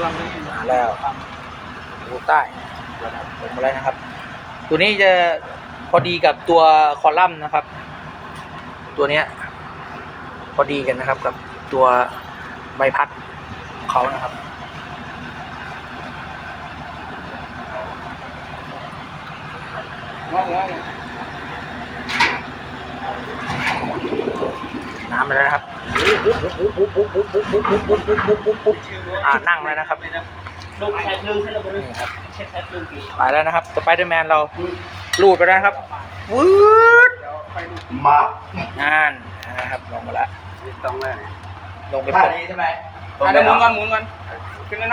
มาแล้วดูใต้ลงมาแล้วนะครับ ตัวนี้จะพอดีกับตัวคอลัมน์นะครับ ตัวเนี้ยพอดีกันนะครับกับตัวใบพัดของเขานะครับน้ำไปแล้วนะครับนั่งแล้วนะครับนี่ครับไปแล้วนะครับสไปเดอร์แมนเราลูดไปแล้วครับวืดมากงานนะครับลงมาแล้วลงไปท่านี้ใช่ไหมหมุนก่อนขึ้นหน่อย